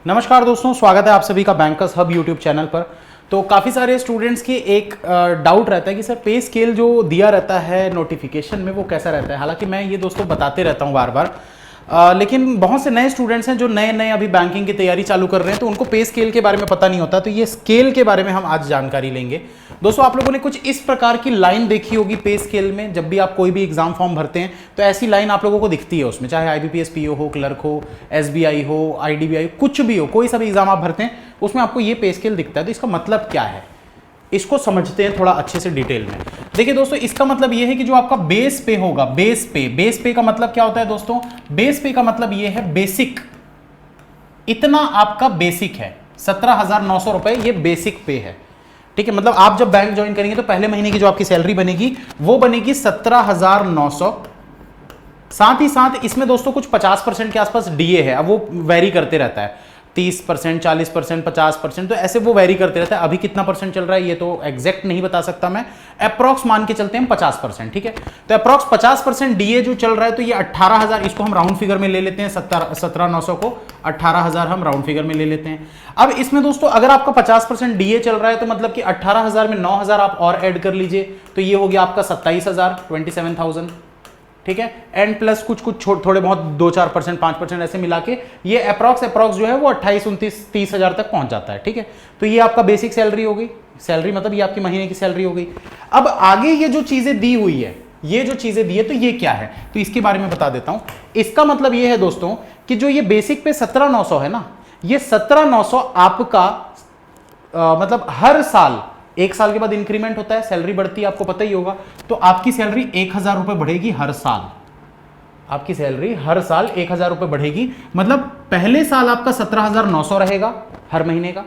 नमस्कार दोस्तों, स्वागत है आप सभी का बैंकर्स हब यूट्यूब चैनल पर। तो काफ़ी सारे स्टूडेंट्स की एक डाउट रहता है कि सर पे स्केल जो दिया रहता है नोटिफिकेशन में वो कैसा रहता है। हालांकि मैं ये दोस्तों बताते रहता हूँ बार बार, लेकिन बहुत से नए स्टूडेंट्स हैं जो नए नए अभी बैंकिंग की तैयारी चालू कर रहे हैं, तो उनको पे स्केल के बारे में पता नहीं होता। तो ये स्केल के बारे में हम आज जानकारी लेंगे। दोस्तों, आप लोगों ने कुछ इस प्रकार की लाइन देखी होगी पे स्केल में। जब भी आप कोई भी एग्जाम फॉर्म भरते हैं तो ऐसी लाइन आप लोगों को दिखती है उसमें, चाहे IBPS PO हो, क्लर्क हो, SBI हो, IDBI, कुछ भी हो, कोई सा भी एग्जाम आप भरते हैं उसमें आपको ये पे स्केल दिखता है। तो इसका मतलब क्या है, इसको समझते हैं थोड़ा अच्छे से डिटेल में। देखिए दोस्तों, इसका मतलब ये है कि जो आपका बेस पे होगा, बेस पे का मतलब क्या होता है दोस्तों? बेस पे का मतलब ये है बेसिक। इतना आपका बेसिक है, 17,900 रुपए ये बेसिक पे है। ठीक है, मतलब आप जब बैंक ज्वाइन करेंगे तो पहले महीने की जो आपकी सैलरी बनेगी वो बनेगी 17,900। साथ ही साथ इसमें दोस्तों कुछ 50% के आसपास डीए है। अब वो वेरी करते रहता है, 30%, 40%, 50%, तो ऐसे वो वेरी करते रहता है। अभी कितना परसेंट चल रहा है ये तो एग्जैक्ट नहीं बता सकता मैं, अप्रॉक्स मान के चलते हैं 50%। ठीक है, तो अप्रॉक्स 50% डीए जो चल रहा है, तो ये 18,000, इसको हम राउंड फिगर में ले लेते हैं। 17,900 को 18,000 हम राउंड फिगर में ले लेते हैं। अब इसमें दोस्तों अगर आपका 50% डीए चल रहा है तो मतलब कि 18,000 में 9,000 आप और ऐड कर लीजिए, तो ये हो गया आपका 27,000, 27,000। ठीक है, एंड प्लस कुछ थोड़े बहुत 2-4%, 5% ऐसे मिला के ये अप्रॉक्स जो है वो 28, 29, 30,000 तक पहुंच जाता है। ठीक है, तो ये आपका बेसिक सैलरी हो गई। सैलरी मतलब ये आपकी महीने की सैलरी हो गई। अब आगे ये जो चीजें दी हुई है, ये जो चीजें दी है, तो ये क्या है, तो इसके बारे में बता देता हूं। इसका मतलब ये है दोस्तों कि जो ये बेसिक पे 17,900 है ना, ये 17,900 आपका मतलब हर साल, एक साल के बाद इंक्रीमेंट होता है, सैलरी बढ़ती है, आपको पता ही होगा। तो आपकी सैलरी 1,000 रुपए बढ़ेगी हर साल। आपकी सैलरी हर साल 1,000 रुपए बढ़ेगी। मतलब पहले साल आपका 17,900 रहेगा हर महीने का,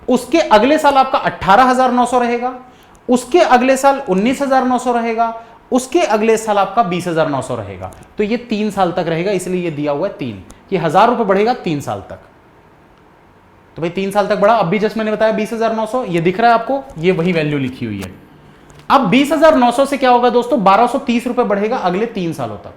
उसके अगले साल आपका 18,900 रहेगा, उसके अगले साल 19,900 रहेगा, उसके अगले साल आपका 20,900 रहेगा। तो ये 3 साल तक रहेगा, इसलिए ये दिया हुआ है 3, ये 1,000 रुपए बढ़ेगा 3 साल तक। तो भाई 3 साल तक बढ़ा। अब भी जस्ट मैंने बताया 20,900, ये दिख रहा है आपको, ये वही वैल्यू लिखी हुई है। अब 20,900 से क्या होगा दोस्तों, 1,230 रुपए बढ़ेगा अगले 3 सालों तक।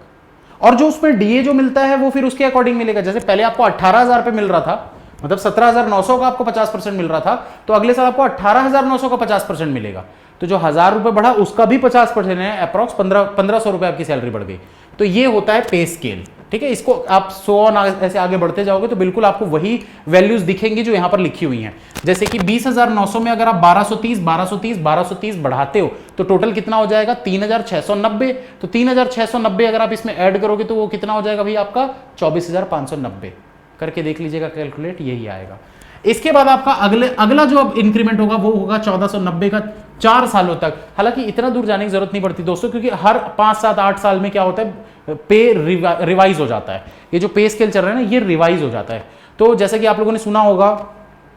और जो उसमें डीए जो मिलता है वो फिर उसके अकॉर्डिंग मिलेगा। जैसे पहले आपको 18,000 पे मिल रहा था, मतलब 17,900 का आपको 50% मिल रहा था, तो अगले साल आपको 18,900 का 50% मिलेगा। तो जो 1,000 रुपए बढ़ा उसका भी 50% है, अप्रॉक्स 1,500 रुपए आपकी सैलरी बढ़ गई। तो ये होता है पे स्केल। ठीक है, इसको आप सो ऑन ऐसे आगे बढ़ते जाओगे तो बिल्कुल आपको वही वैल्यूज दिखेंगी जो यहां पर लिखी हुई हैं। जैसे कि 20,900 में अगर आप 1230 बढ़ाते हो तो टोटल कितना हो जाएगा, 3,690। तो 3,690 अगर आप इसमें ऐड करोगे तो वो कितना हो जाएगा भाई आपका, 24,590। करके देख लीजिएगा कैलकुलेट, यही आएगा। इसके बाद आपका अगला जो अब इंक्रीमेंट होगा वो होगा 1,490 का 4 सालों तक। हालांकि इतना दूर जाने की जरूरत नहीं पड़ती दोस्तों, क्योंकि हर 5, 7, 8 साल में क्या होता है, पे रिवाइज हो जाता है। ये जो पे स्केल चल रहा है ना, ये रिवाइज हो जाता है। तो जैसे कि आप लोगों ने सुना होगा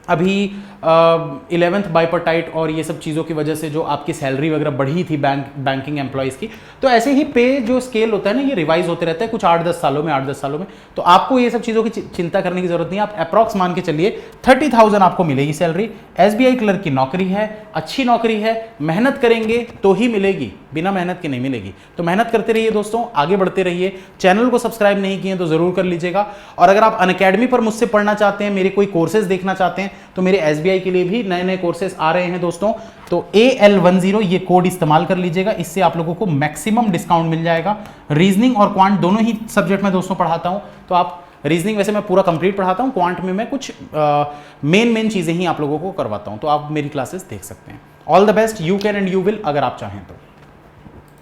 अभी 11th बाइपर्टाइट और ये सब चीज़ों की वजह से जो आपकी सैलरी वगैरह बढ़ी थी बैंकिंग एम्प्लॉयज़ की, तो ऐसे ही पे जो स्केल होता है ना, ये रिवाइज होते रहता है कुछ 8-10 सालों में। तो आपको ये सब चीज़ों की चिंता करने की जरूरत नहीं है। आप अप्रॉक्स मान के चलिए 30,000 आपको मिलेगी सैलरी। SBI क्लर्क की नौकरी है, अच्छी नौकरी है, मेहनत करेंगे तो ही मिलेगी, बिना मेहनत के नहीं मिलेगी। तो मेहनत करते रहिए दोस्तों, आगे बढ़ते रहिए। चैनल को सब्सक्राइब नहीं किए तो जरूर कर लीजिएगा। और अगर आप अनअकैडमी पर मुझसे पढ़ना चाहते हैं, मेरे कोई कोर्सेज देखना चाहते हैं, तो मेरे SBI के लिए भी नए नए कोर्सेज आ रहे हैं दोस्तों। तो AL10 ये कोड इस्तेमाल कर लीजिएगा, इससे आप लोगों को मैक्सिमम डिस्काउंट मिल जाएगा। रीजनिंग और क्वांट दोनों ही सब्जेक्ट में दोस्तों पढ़ाता हूं। तो आप रीजनिंग वैसे मैं पूरा कंप्लीट पढ़ाता हूं, क्वांट में मैं कुछ मेन चीजें ही आप लोगों को करवाता हूं। तो आप मेरी क्लासेस देख सकते हैं। All the best, you can and you will, अगर आप चाहें तो।